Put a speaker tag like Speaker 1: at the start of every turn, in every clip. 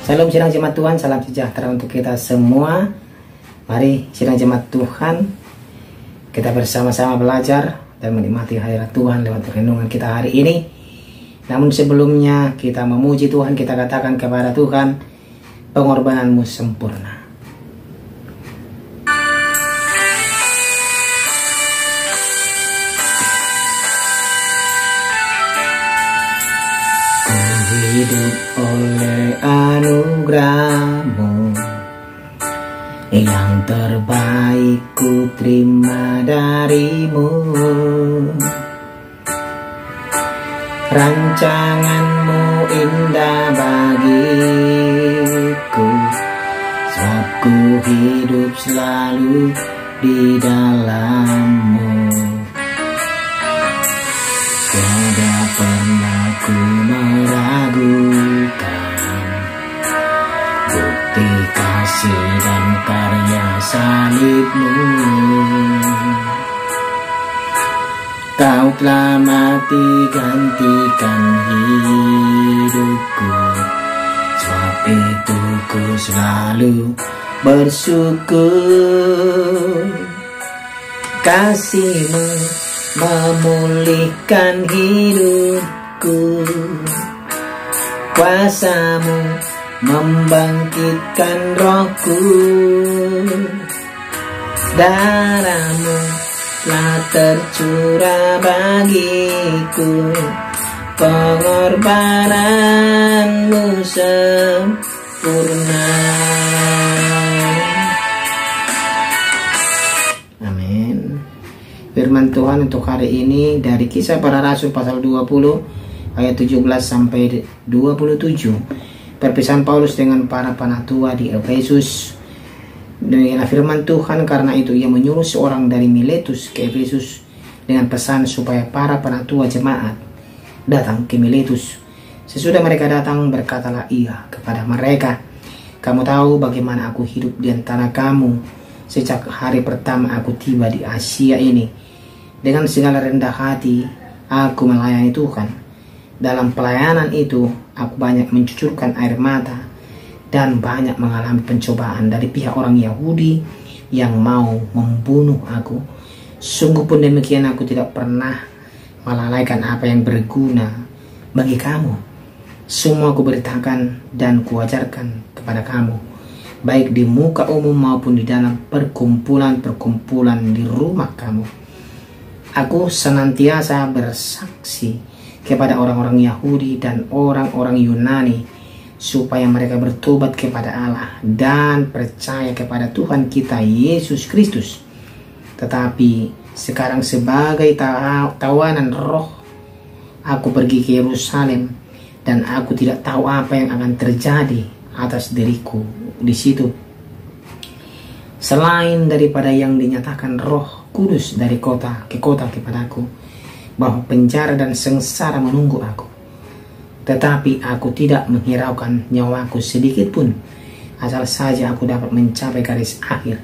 Speaker 1: Shalom sidang jemaat Tuhan, salam sejahtera untuk kita semua. Mari sidang jemaat Tuhan, kita bersama-sama belajar dan menikmati hadirat Tuhan lewat renungan kita hari ini. Namun sebelumnya kita memuji Tuhan, kita katakan kepada Tuhan, pengorbananmu sempurna. Hidup oleh anugerah-Mu, yang terbaik ku terima dari-Mu. Rancangan-Mu indah bagiku, sebab ku hidup selalu di dalam-Mu. Tiada pernah ku meragukan bukti kasih dan karya salib-Mu. Kau telah mati gantikan hidupku, sebab itu ku selalu bersyukur. Kasih-Mu memulihkan hidupku, kuasa-Mu membangkitkan rohku. Darah-Mu telah tercurah bagiku, pengorbanan-Mu sempurna. Amin. Firman Tuhan untuk hari ini dari Kisah Para Rasul pasal 20 ayat 17 sampai 27. Perpisahan Paulus dengan para penatua di Efesus. Demikianlah firman Tuhan, karena itu ia menyuruh seorang dari Miletus ke Efesus dengan pesan supaya para penatua jemaat datang ke Miletus. Sesudah mereka datang, berkatalah ia kepada mereka, kamu tahu bagaimana aku hidup di antara kamu sejak hari pertama aku tiba di Asia ini. Dengan segala rendah hati aku melayani Tuhan. Dalam pelayanan itu aku banyak mencucurkan air mata dan banyak mengalami pencobaan dari pihak orang Yahudi yang mau membunuh aku. Sungguh pun demikian, aku tidak pernah melalaikan apa yang berguna bagi kamu. Semua aku beritakan dan kuajarkan kepada kamu, baik di muka umum maupun di dalam perkumpulan-perkumpulan di rumah kamu. Aku senantiasa bersaksi kepada orang-orang Yahudi dan orang-orang Yunani supaya mereka bertobat kepada Allah dan percaya kepada Tuhan kita Yesus Kristus. Tetapi sekarang sebagai tawanan roh, aku pergi ke Yerusalem dan aku tidak tahu apa yang akan terjadi atas diriku di situ, selain daripada yang dinyatakan Roh Kudus dari kota ke kota kepadaku, bahwa penjara dan sengsara menunggu aku. Tetapi aku tidak menghiraukan nyawaku sedikit pun, asal saja aku dapat mencapai garis akhir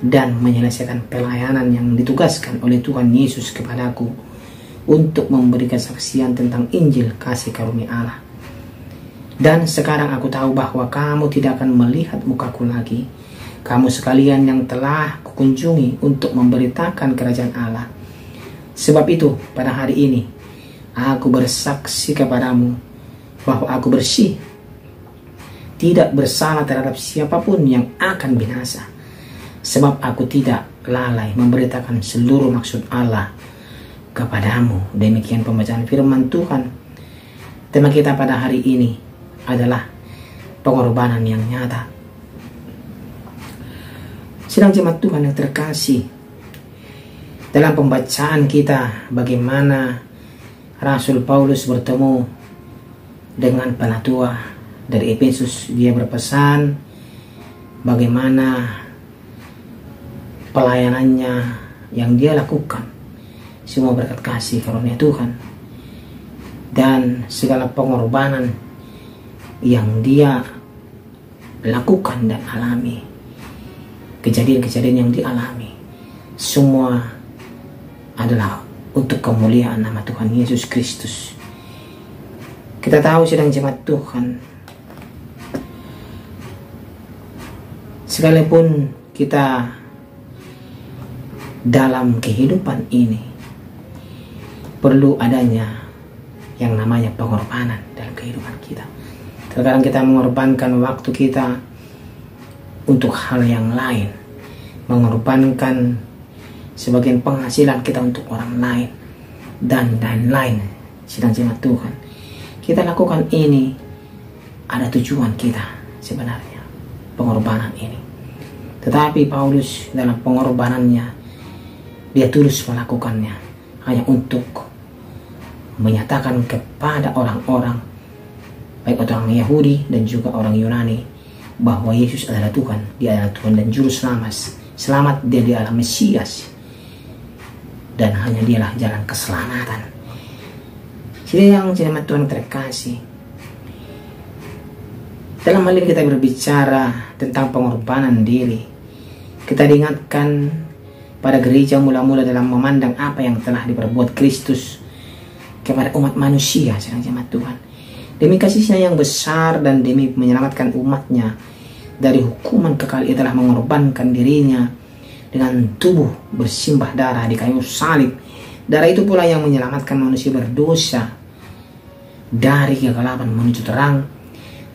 Speaker 1: dan menyelesaikan pelayanan yang ditugaskan oleh Tuhan Yesus kepadaku untuk memberi kesaksian tentang Injil kasih karunia Allah. Dan sekarang aku tahu bahwa kamu tidak akan melihat mukaku lagi, kamu sekalian yang telah kukunjungi untuk memberitakan kerajaan Allah. Sebab itu pada hari ini aku bersaksi kepadamu bahwa aku bersih, tidak bersalah terhadap siapapun yang akan binasa. Sebab aku tidak lalai memberitakan seluruh maksud Allah kepadamu. Demikian pembacaan firman Tuhan. Tema kita pada hari ini adalah pengorbanan yang nyata. Sidang jemaat Tuhan yang terkasih, dalam pembacaan kita bagaimana Rasul Paulus bertemu dengan penatua dari Efesus. Dia berpesan bagaimana pelayanannya yang dia lakukan semua berkat kasih karunia Tuhan, dan segala pengorbanan yang dia lakukan dan alami, kejadian-kejadian yang dialami, semua adalah untuk kemuliaan nama Tuhan Yesus Kristus. Kita tahu sidang jemaat Tuhan, sekalipun kita dalam kehidupan ini perlu adanya yang namanya pengorbanan dalam kehidupan kita. Terkadang kita mengorbankan waktu kita untuk hal yang lain, mengorbankan sebagian penghasilan kita untuk orang lain, dan lain-lain. Sidang jemaat Tuhan, kita lakukan ini ada tujuan kita sebenarnya, pengorbanan ini. Tetapi Paulus dalam pengorbanannya, dia tulus melakukannya hanya untuk menyatakan kepada orang-orang, baik orang Yahudi dan juga orang Yunani, bahwa Yesus adalah Tuhan, dia adalah Tuhan dan Juru Selamat, dia adalah Mesias, dan hanya dialah jalan keselamatan. Sidang jemaat Tuhan terkasih, dalam hal ini kita berbicara tentang pengorbanan diri. Kita diingatkan pada gereja mula-mula dalam memandang apa yang telah diperbuat Kristus kepada umat manusia, sidang jemaat Tuhan. Demi kasihnya yang besar dan demi menyelamatkan umatnya dari hukuman kekal, ia telah mengorbankan dirinya dengan tubuh bersimbah darah di kayu salib. Darah itu pula yang menyelamatkan manusia berdosa dari kegelapan menuju terang.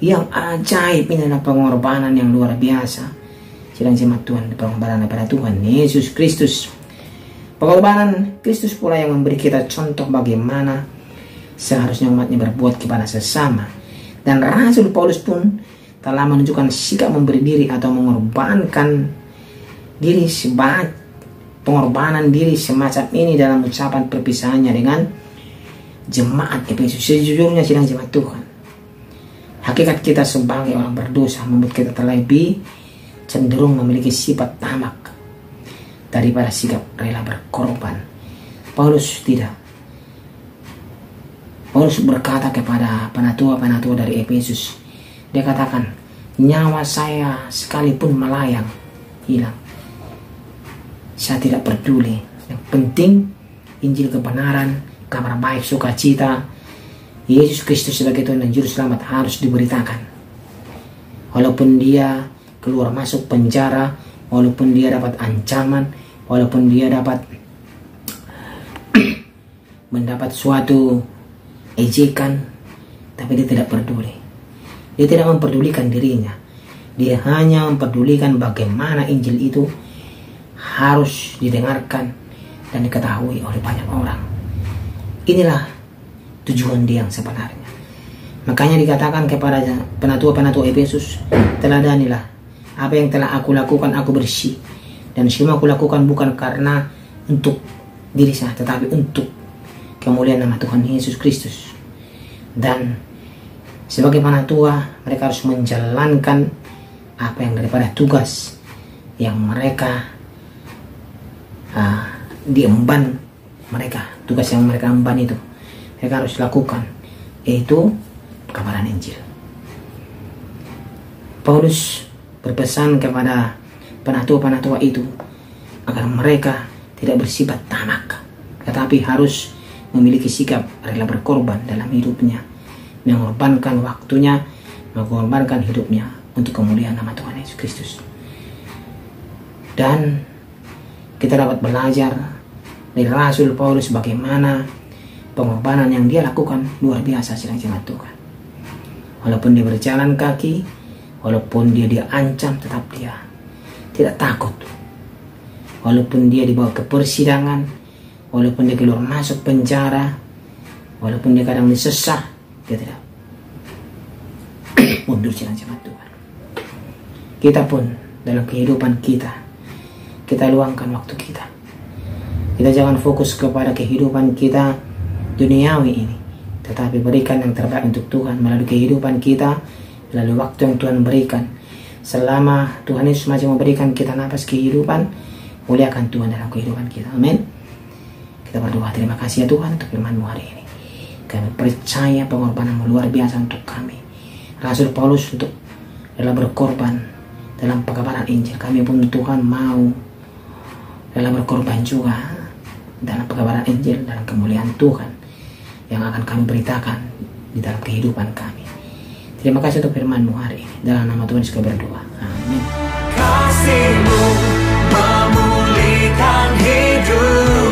Speaker 1: Yang ajaib ini adalah pengorbanan yang luar biasa, sidang jemaat Tuhan, pengorbanan pada Tuhan Yesus Kristus. Pengorbanan Kristus pula yang memberi kita contoh bagaimana seharusnya umatnya berbuat kepada sesama. Dan Rasul Paulus pun telah menunjukkan sikap memberi diri atau mengorbankan diri, sebagai pengorbanan diri semacam ini dalam ucapan perpisahannya dengan jemaat Efesus. Sejujurnya sidang jemaat Tuhan, hakikat kita sebagai orang berdosa membuat kita terlebih cenderung memiliki sifat tamak daripada sikap rela berkorban. Paulus tidak. Paulus berkata kepada penatua-penatua dari Efesus, dia katakan, nyawa saya sekalipun melayang, hilang, saya tidak peduli. Yang penting Injil kebenaran, kabar baik, sukacita Yesus Kristus sebagai Tuhan dan Juru Selamat harus diberitakan. Walaupun dia keluar masuk penjara, walaupun dia dapat ancaman, walaupun dia dapat mendapat suatu ejekan, tapi dia tidak peduli. Dia tidak memperdulikan dirinya. Dia hanya memperdulikan bagaimana Injil itu harus didengarkan dan diketahui oleh banyak orang. Inilah tujuan dia yang sebenarnya. Makanya dikatakan kepada penatua-penatua Efesus, teladanilah apa yang telah aku lakukan, aku bersih, dan semua aku lakukan bukan karena untuk diri saya, tetapi untuk kemuliaan nama Tuhan Yesus Kristus. Dan sebagai penatua, mereka harus menjalankan apa yang daripada tugas yang mereka diemban mereka, tugas yang mereka emban itu mereka harus lakukan, yaitu kabaran Injil. Paulus berpesan kepada penatua-penatua itu agar mereka tidak bersifat tamak, tetapi harus memiliki sikap rela berkorban dalam hidupnya, mengorbankan waktunya, mengorbankan hidupnya untuk kemuliaan nama Tuhan Yesus Kristus. Dan kita dapat belajar dari Rasul Paulus bagaimana pengorbanan yang dia lakukan luar biasa, sidang jemaat Tuhan. Walaupun dia berjalan kaki, walaupun dia diancam, tetap dia tidak takut. Walaupun dia dibawa ke persidangan, walaupun dia keluar masuk penjara, walaupun dia kadang disesah, dia tidak mundur, sidang jemaat Tuhan. Kita pun dalam kehidupan kita luangkan waktu kita. Kita jangan fokus kepada kehidupan kita duniawi ini, tetapi berikan yang terbaik untuk Tuhan melalui kehidupan kita, melalui waktu yang Tuhan berikan. Selama Tuhan Yesus masih memberikan kita nafas kehidupan, muliakan Tuhan dalam kehidupan kita. Amin. Kita berdoa, terima kasih ya Tuhan untuk firman-Mu hari ini. Kami percaya pengorbanan luar biasa untuk kami. Rasul Paulus untuk rela berkorban dalam pengabaran Injil. Kami pun Tuhan mau rela berkorban juga dalam pengabaran Injil, dalam kemuliaan Tuhan yang akan kami beritakan di dalam kehidupan kami. Terima kasih untuk firman-Mu hari ini. Dalam nama Tuhan Yesus kami berdoa. Amin.
Speaker 2: kasih-Mu memulihkan hidup.